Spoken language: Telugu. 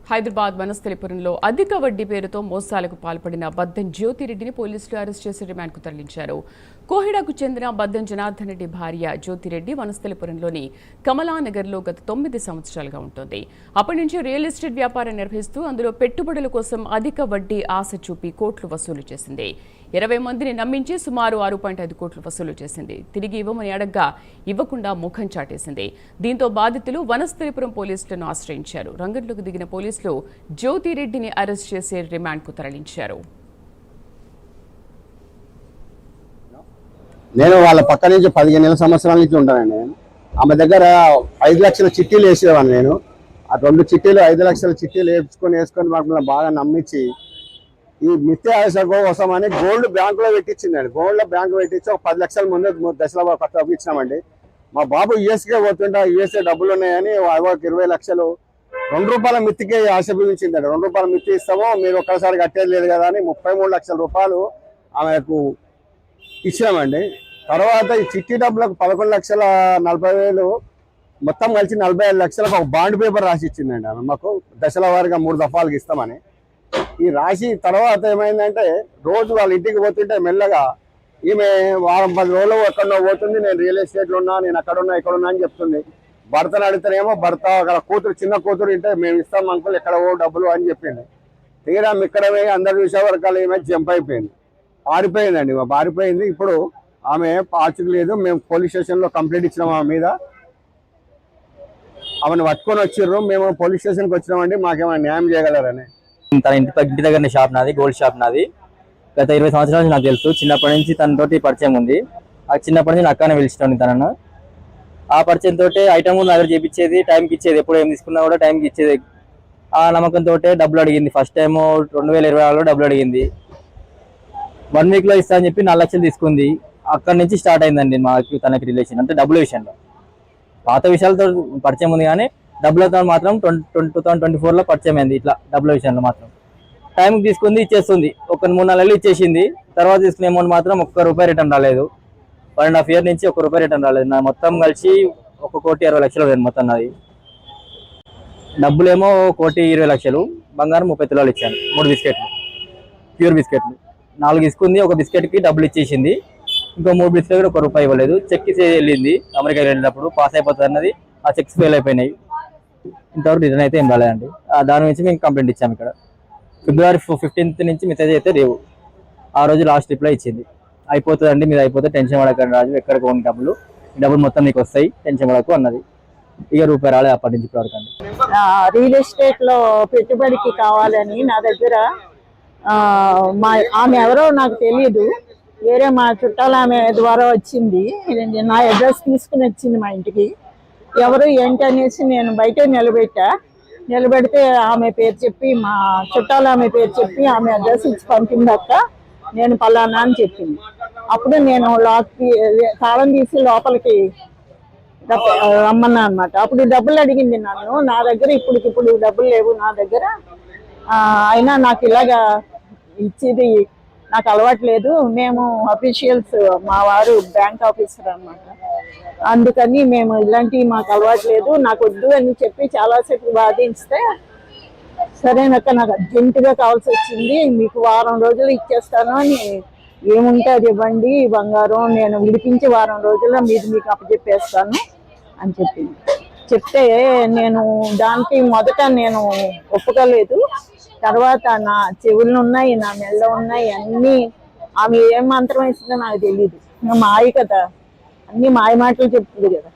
హైదరాబాద్ వనస్థలిపురంలో అధిక వడ్డీ పేరుతో మోసాలకు పాల్పడిన బద్దం జ్యోతిరెడ్డిని పోలీసులు అరెస్ట్ చేసి రిమాండ్కు తరలించారు. కోహిడాకు చెందిన బద్దం జనార్దన్ రెడ్డి భార్య జ్యోతిరెడ్డి వనస్థలిపురంలోని కమలానగర్లో గత 9 సంవత్సరాలుగా ఉంటుంది. అప్పటి నుంచి రియల్ ఎస్టేట్ వ్యాపారం నిర్వహిస్తూ అందులో పెట్టుబడుల కోసం అధిక వడ్డీ ఆశ చూపి కోట్లు వసూలు చేసింది. 20 మందిని నమ్మించి సుమారు 6.5 కోట్లు వసూలు చేసింది. తిరిగి ఇవ్వమని అడగ్గా ఇవ్వకుండా ముఖం చాటేసింది. దీంతో బాధితులు వనస్థలిపురం పోలీసులను ఆశ్రయించారు. రంగంలోకి దిగిన పోలీసులు జ్యోతిరెడ్డిని అరెస్ట్ చేసి రిమాండ్కు తరలించారు. నేను వాళ్ళ పక్క నుంచి 15 సంవత్సరాల నుంచి ఉంటానండి. ఆమె దగ్గర 5 లక్షల చిట్టీలు వేసేవాడిని. నేను ఆ 2 చిట్టీలు 5 లక్షల చిట్టీలు వేసుకొని మాకు బాగా నమ్మించి ఈ మిథ్య ఆశ కోసం అని గోల్డ్ బ్యాంకులో పెట్టించిందండి. గోల్డ్ బ్యాంకు పెట్టించి ఒక 10 లక్షల ముందే దశలో కొత్త ఇచ్చినామండి. మా బాబు యూఎస్కే పోతుంటే యూఎస్ఏ డబ్బులు ఉన్నాయని 20 లక్షలు ₹2 మిత్తికే ఆశ చూపించిందండి. ₹2 మిత్తి ఇస్తామో మీరు ఒక్కసారి కట్టేది లేదు కదా అని 33 లక్షల రూపాయలు ఆమెకు ఇచ్చామండి. తర్వాత ఈ చిట్టి డబ్బులకు 11,40,000 మొత్తం కలిసి 45 లక్షలకు ఒక బాండ్ పేపర్ రాసి ఇచ్చిందండి ఆమె మాకు. దశల వారీగా 3 దఫాలకు ఇస్తామని. ఈ రాసి తర్వాత ఏమైందంటే రోజు వాళ్ళ ఇంటికి పోతుంటే మెల్లగా ఈమె వారం 10 రోజులు ఎక్కడో పోతుంది. నేను రియల్ ఎస్టేట్లో ఉన్నా, నేను అక్కడున్నా ఇక్కడున్నా అని చెప్తుంది. భర్తను అడిగితేనేమో భర్త అక్కడ కూతురు, చిన్న కూతురు ఇంటే మేము ఇస్తాం అంకుల్ ఎక్కడ డబ్బులు అని చెప్పింది. తీరా ఇక్కడ అందరు చూసే వరకు ఈమె జంప్ అయిపోయింది, పారిపోయిందండి. పారిపోయింది. ఇప్పుడు ఆమె పార్చుకు లేదు. మేము పోలీస్ స్టేషన్లో కంప్లైంట్ ఇచ్చినాం ఆమె మీద. ఆమెను పట్టుకొని వచ్చిర్రు. మేము పోలీస్ స్టేషన్కి వచ్చినామండి, మాకేమైనా న్యాయం చేయగలరని. తన ఇంటి దగ్గర షాప్ నాది, గోల్డ్ షాప్ నాది. గత 20 సంవత్సరాల నుంచి నాకు తెలుసు. చిన్నప్పటి నుంచి తనతోటి పరిచయం ఉంది. ఆ చిన్నప్పటి నుంచి అక్కనే పిలిచినాను తనను. ఆ పరిచయం తోటే ఐటమ్ కూడా దగ్గర చేపించేది, టైంకి ఇచ్చేది. ఎప్పుడు ఏం తీసుకున్నా కూడా టైంకి ఇచ్చేది. ఆ నమ్మకంతో డబ్బులు అడిగింది. ఫస్ట్ టైం 2026లో డబ్బులు అడిగింది. 1 వీక్లో ఇస్తా అని చెప్పి 4 లక్షలు తీసుకుంది. అక్కడి నుంచి స్టార్ట్ అయిందండి మాకు తనకి రిలేషన్. అంటే డబ్బుల విషయంలో పాత విషయాలతో పరిచయం ఉంది, కానీ డబ్బులతో మాత్రం 2024లో పరిచయం అయింది. ఇట్లా డబ్బుల విషయంలో మాత్రం టైంకి తీసుకుంది, ఇచ్చేస్తుంది. ఒక 3-4 నెలలు ఇచ్చేసింది. తర్వాత తీసుకునే అమౌంట్ మాత్రం ₹1 రిటర్న్ రాలేదు. 1.5 ఇయర్ నుంచి ₹1 రిటర్న్ రాలేదు. నా మొత్తం కలిసి 1,20,00,000 పోయింది మొత్తం నాది. డబ్బులేమో 1,20,00,000, బంగారం 30 తులాలు ఇచ్చాను. 3 బిస్కెట్లు, ప్యూర్ బిస్కెట్లు 4 తీసుకుంది. ఒక బిస్కెట్కి డబ్బులు ఇచ్చేసింది. ఇంకో 3 బిస్కెట్ ₹1 ఇవ్వలేదు. చెక్ వెళ్ళింది అమెరికాకి వెళ్ళినప్పుడు. పాస్ అయిపోతుంది అన్నది. ఆ చెక్స్ ఫెయిల్ అయిపోయినాయి. ఇంతవరకు రిటర్న్ అయితే ఏం రాలేదండి. దాని నుంచి మేము కంప్లైంట్ ఇచ్చాము. ఇక్కడ February 15th నుంచి మెసేజ్ అయితే లేవు. ఆ రోజు లాస్ట్ రిప్లై ఇచ్చింది. అయిపోతుందండి, మీరు అయిపోతే టెన్షన్ పడకండి రాజు, ఎక్కడికి పోని డబ్బులు మొత్తం మీకు వస్తాయి, టెన్షన్ పడకు అన్నది. ఇక ₹1 రాలే అప్పటి నుంచి ఇప్పటివరకు అండి. రియల్ ఎస్టేట్ లో పెట్టుబడికి కావాలని నా దగ్గర ఆమె ఎవరో నాకు తెలియదు, వేరే మా చుట్టాలు ఆమె ద్వారా వచ్చింది. నా అడ్రస్ తీసుకుని వచ్చింది మా ఇంటికి. ఎవరు ఏంటి అనేసి నేను బయట నిలబెడితే ఆమె పేరు చెప్పి, మా చుట్టాలు ఆమె పేరు చెప్పి ఆమె అడ్రస్ ఇచ్చి పంపిందక్క, నేను పలానా అని చెప్పింది. అప్పుడు నేను తాళం తీసి లోపలికి రమ్మన్నా అనమాట. అప్పుడు డబ్బులు అడిగింది నన్ను. నా దగ్గర ఇప్పుడు డబ్బులు లేవు నా దగ్గర, అయినా నాకు ఇలాగా ఇచ్చేది నాకు అలవాటు లేదు. మేము అఫీషియల్స్, మా వారు బ్యాంక్ ఆఫీసర్ అనమాట, అందుకని మేము ఇలాంటివి మాకు అలవాటు లేదు, నాకు వద్దు అని చెప్పి చాలాసేపు వాదిస్తే, సరేనక్క నాకు అర్జెంటుగా కావాల్సి వచ్చింది, మీకు వారం రోజులు ఇచ్చేస్తాను అని, ఏముంటే అది ఇవ్వండి బంగారం, నేను విడిపించి వారం రోజుల్లో మీకు అప్పచెప్పేస్తాను అని చెప్పింది. చెప్తే నేను దానికి మొదట నేను ఒప్పుకోలేదు. తర్వాత నా చెవులు ఉన్నాయి, నా మెల్ల ఉన్నాయి అన్నీ. ఆమె ఏం మంత్రం వేసిందో నాకు తెలియదు. ఇంకా మాయ కదా, అన్ని మాయ మాటలు చెప్తుంది కదా.